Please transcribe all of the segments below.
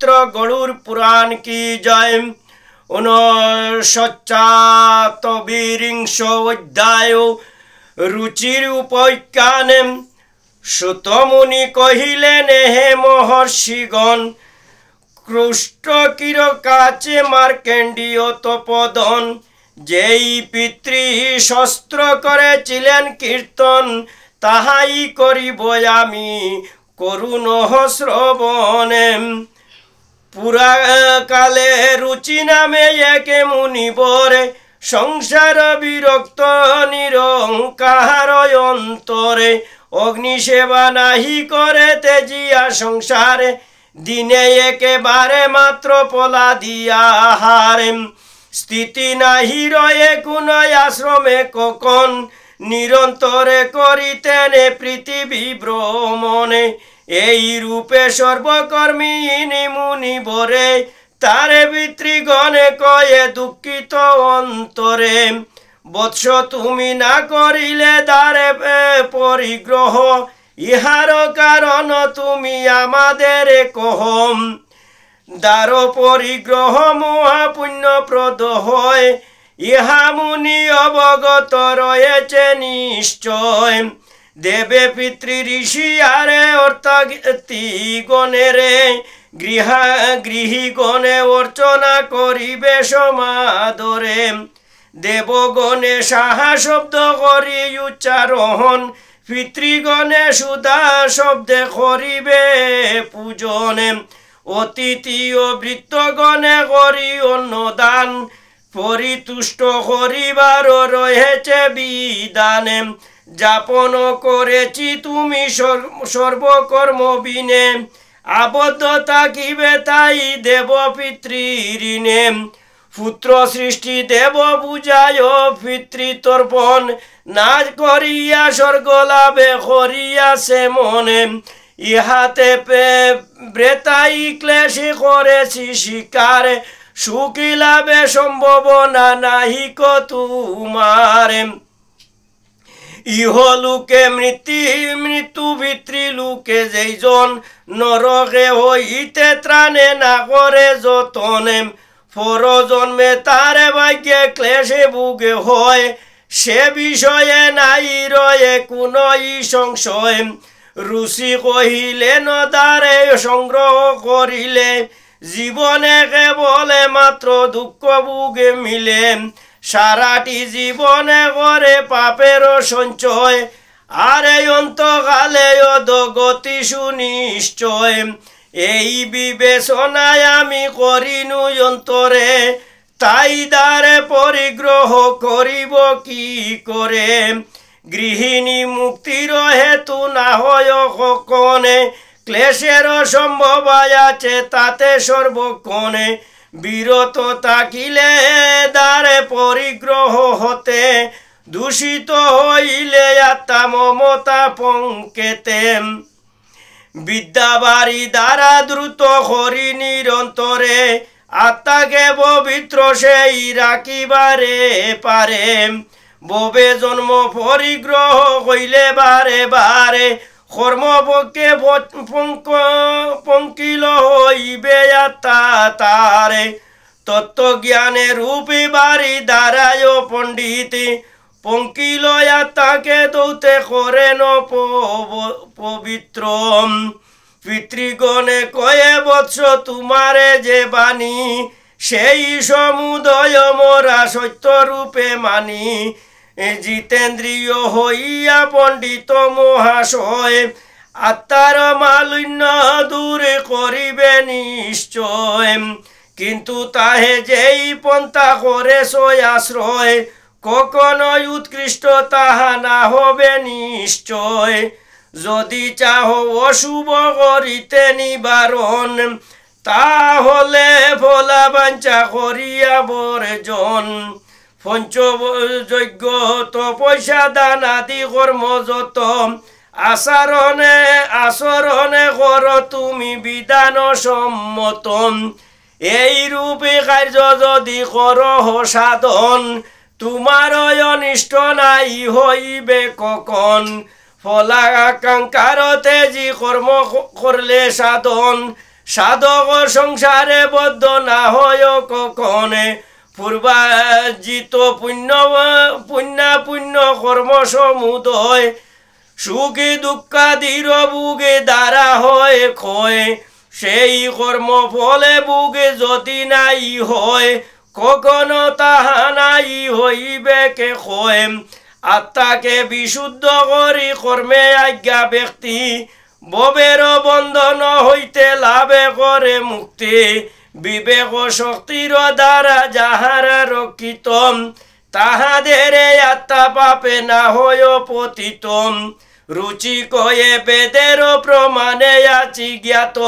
পবিত্র গরুর পুরাণ কি জয়। 59 অধ্যায় রুচির উপাখ্যানে। সুতমুনি কহিলেন, হে মহর্ষিগণ, কৃষ্ট কির কাছে মার্কেন্ডীয় তপোধন, যেই পিতৃ শস্ত্র করেছিলেন কীর্তন, তাহাই করিব আমি করুণ শ্রবণে। পুরাকালে রুচি নামে একে মুনিবর, সংসার বিরক্ত নিরঙ্কার অন্তরে, অগ্নিসেবা নাহি করে তেজিয়া সংসারে, দিনে একেবারে মাত্র পলা দিয়া আহারে। স্থিতি নাহি রয়ে কোন আশ্রমে কখন, নিরন্তরে করিতেন পৃথিবী ভ্রমণে। এই রূপে সর্বকর্মিণী মুনিবরে, তারে পিতৃগণে কয়ে দুঃখিত অন্তরে। বৎস তুমি না করিলে দ্বারে পরিগ্রহ, ইহার কারণ তুমি আমাদের কহম। দ্বার পরিগ্রহ মহাপুণ্যপ্রদ হয়, ইহা মুনি অবগত রয়েছে নিশ্চয়। দেবে পিতৃ ঋষি আরে অর্থাগণেরে, গৃহীগণে অর্চনা করিবে সমাদরে। দেবগণে সাহা শব্দ করি উচ্চারোহণ, পিতৃগণে সুধা শব্দে করিবে পূজনে। অতিথি ও বৃত্তগণে করি অন্নদান, পরিতুষ্ট করিবার রয়েছে বিধানে। যাপন করেছি তুমি সর্বকর্ম বিনে, আবদ্ধ থাকিবে তাই দেব পিতৃঋণে। পুত্র সৃষ্টি দেব বুঝায় পিতৃতর্পণ, নাচ করিয়া স্বর্গ লাভে করিয়াছে মনে। ইহাতে ব্রেতাই ক্লেশে করেছি শিকার, সুখী লাভে সম্ভাবনা নাহিক তোমার। ইহলোকে মৃত্যু পিতৃলোকে যেইজন, নরকে হইতে ত্রাণে না করে যতনে। পরজন্মে তারে ভাগ্যে ক্লেশে ভুগে হয়, সে বিষয়ে নাই রয়ে কোনো সংশয়। ঋষি কহিলেন, দ্বারে সংগ্রহ করিলে, জীবনে কেবলে মাত্র দুঃখ ভুগে মিলে। সারাটি জীবনে করে পাপের সঞ্চয়, আর এই অন্তকালে অধোগতি সুনিশ্চয়। এই বিবেচনায় আমি করিনু অন্তরে, তাই দ্বারে পরিগ্রহ করিব কি করে। গৃহিণী মুক্তির হেতু না হয় কখনে, ক্লেশের সম্ভব আছে তাতে সর্বক্ষণে। বিরত থাকিলে দ্বারে পরিগ্রহ হতে, দূষিত হইলে আত্মা মমতা পঙ্কেতে। বিদ্যাবাড়ি দ্বারা দ্রুত হরি নিরন্তরে, আত্মাকে পবিত্র সেই রাখিবারে পারে। ববে জন্ম পরিগ্রহ হইলে বারে বারে, কর্মপক্ষে পঙ্কিল হইবে আত্মা তারে। তত্ত্বজ্ঞানে রূপী বাড়ি দ্বারায় পণ্ডিত, পঙ্কিল আত্মাকে দৌতে করেন পবিত্র। পিতৃগণে কয়ে, বৎস তোমারে যে বাণী, সেই সমুদয় মোরা সত্য রূপে মানি। জিতেন্দ্রিয় হইয়া পণ্ডিত মহাশয়, আত্মার মালিন্য দূর করিবে নিশ্চয়। কিন্তু তাহে যেই পন্থা করে সয় আশ্রয়, কখনোই উৎকৃষ্ট তাহা না হবে নিশ্চয়। যদি চাহ অশুভ করিতে নিবারণ, তাহলে ফলা বাঞ্ছা করিয়া বর্জন। পঞ্চযজ্ঞ তপস্যা দান আদি কর্ম যত, আচরণে কর তুমি বিধান সম্মত। এই রূপে কার্য যদি কর সাধন, তোমার অনিষ্ট নাই হইবে কখন। ফলাকাঙ্ক্ষার তেজি কর্ম করলে সাধন, সাধক সংসারে বদ্ধ না হয় কখনে পূর্বার্জিত পুণ্য কর্ম সমুদয় সুখী দুঃখাদির বুকে দ্বারা হয় ক্ষয় সেই কর্ম ফলে বুকে যদি নাই হয় কখনো তাহা নাই হইবে কে ক্ষয় আত্মাকে বিশুদ্ধ করি কর্মে আজ্ঞা ব্যক্তি ববের বন্ধন হইতে লাভে করে মুক্তি বিবেক শক্তির দ্বারা যাহারা রক্ষিত তাহাদের আত্মা পাপে না হয় পতিত রুচি কয়ে বেদের প্রমাণে আছি জ্ঞাত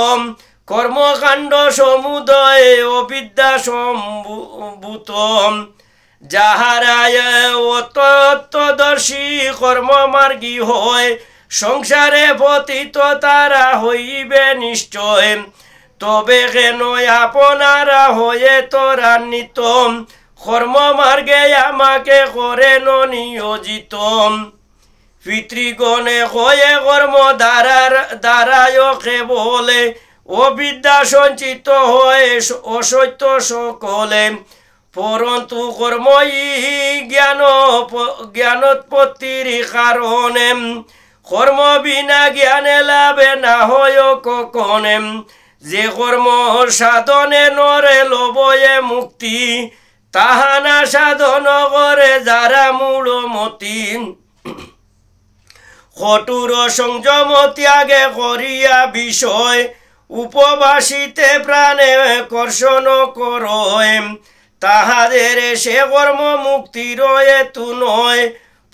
কর্মকাণ্ড সমুদয় অবিদ্যা সম্ভূত যাহারা তত্ত্বদর্শী কর্মমার্গী হয় সংসারে পতিত তারা হইবে নিশ্চয় তবে কেন আপনারা হয়ে ত্বরান্বিত কর্মমার্গে আমাকে করেন নিয়োজিত পিতৃগণে হয়ে কর্ম দ্বারায় কেবলে অবিদ্যা সঞ্চিত হয় অসত্য সকলে পরন্তু কর্মই জ্ঞানোৎপত্তির কারণে কর্ম বিনা জ্ঞানে লাভে না হয় কখনে যে কর্ম সাধনে নরে লবয়ে মুক্তি তাহা না সাধন করে যারা মূলমতি কঠোর সংযম ত্যাগে করিয়া বিষয় উপবাসিতে প্রাণে কর্ষণ করয় তাহাদের সে কর্ম মুক্তি রয়েতু নয়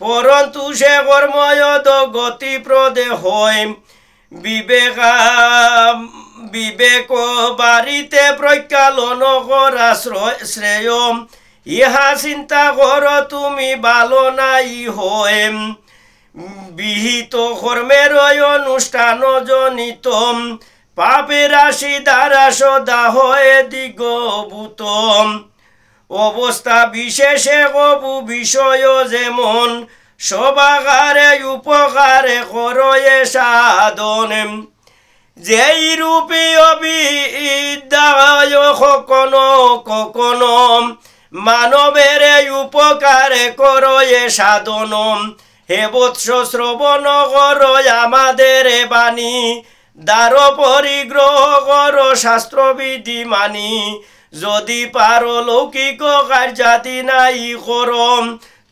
পরন্তু সে কর্ময়দ গতিপ্রদে হয় বিবেক বাড়িতে প্রজ্ঞালন করা শ্রেয় ইহা চিন্তা কর তুমি ভালো নাই হয় বিহিত কর্মের অনুষ্ঠান জনিত পাপের রাশি দ্বারা সদা হয়ে দিগভূত অবস্থা বিশেষে কবু বিষয় যেমন সবাকারে উপকারে করয়ে সাধন যেই রূপী অবিদ্যায় কখনো কখনো মানবের উপকারে করয়ে সাধন হে বৎস শ্রবণ কর আমাদের বাণী দ্বার পরিগ্রহ কর শাস্ত্রবিধি মানি যদি পারো লৌকিক কার্যাদি নাই করম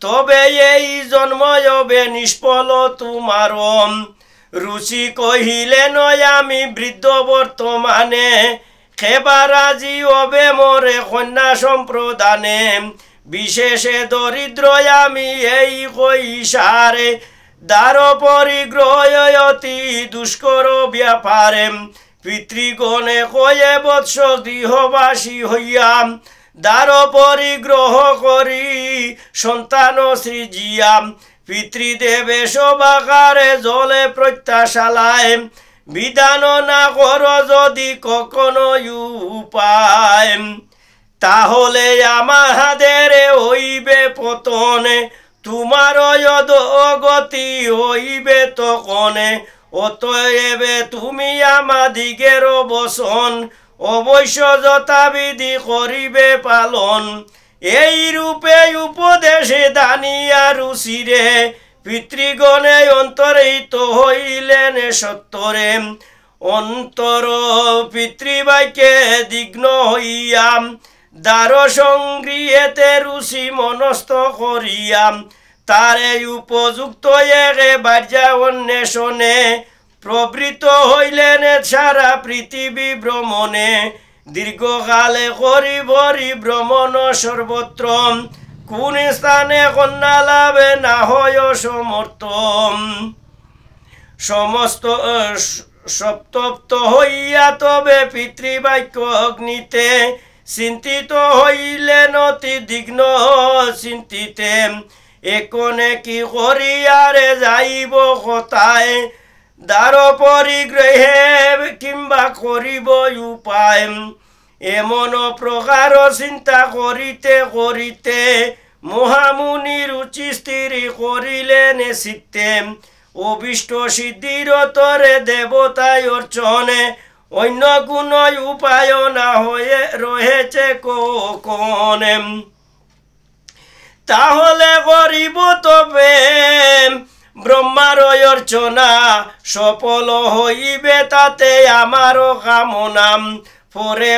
তবে এই জন্ময়বে নিষ্ফল তোমার রুচি কহিলে নয় আমি বৃদ্ধ বর্তমানে খেবারাজি হবে মোরে কন্যা সম্প্রদানে বিশেষে দরিদ্র আমি এই কইসারে দ্বার পরিগ্রহ অতি দুষ্কর ব্যাপারে পিতৃগণে কয়ে বৎস গৃহবাসী হইয়াম দ্বার পরিগ্রহ করি সন্তান সৃজিয়াম পিতৃদেবে সবাকারে জলে প্রত্যাশালায় বিধান না কর যদি কখনো উপায় তাহলে আমাদের হইবে পতনে তোমার গতি হইবে তখনে অতএবে তুমি আমাদিগের বসন অবশ্য যথাবিধি করিবে পালন এই রূপে উপদেশে দানিয়া রুচিরে পিতৃগণে অন্তরিত হইলেন সত্তরে অন্তর পিতৃবাক্যে দিগ্ন হইয়াম দ্বার সংগৃহেতে রুচি মনস্থ করিয়াম তারে উপযুক্ত একে বার্যা অন্বেষণে প্রবৃত হইলেন সারা পৃথিবী ভ্রমণে দীর্ঘকালে করি ভ্রমণ সর্বত্র কোন স্থানে কন্যা লাভে না হয় সমর্থ সমস্ত সপ্তপ্ত হইয়া তবে পিতৃবাক্য অগ্নিতে চিন্তিত হইলেন অতি দিগ্ন চিন্তিতে একনে কি করিয়ারে যাইব কোথায় দ্বার পরিগ্রহে কিংবা করিব উপায় এমন প্রকার চিন্তা করিতে করিতে মহামুনি রুচি স্থির করিলেন চিত্তে অভিষ্ট সিদ্ধির তরে দেবতায় অর্চনে অন্য কোনো উপায় না হয়ে রয়েছে কখন তাহলে করিব তবে ব্রহ্মার অর্চনা সফল হইবে তাতে আমারও কামনা পরে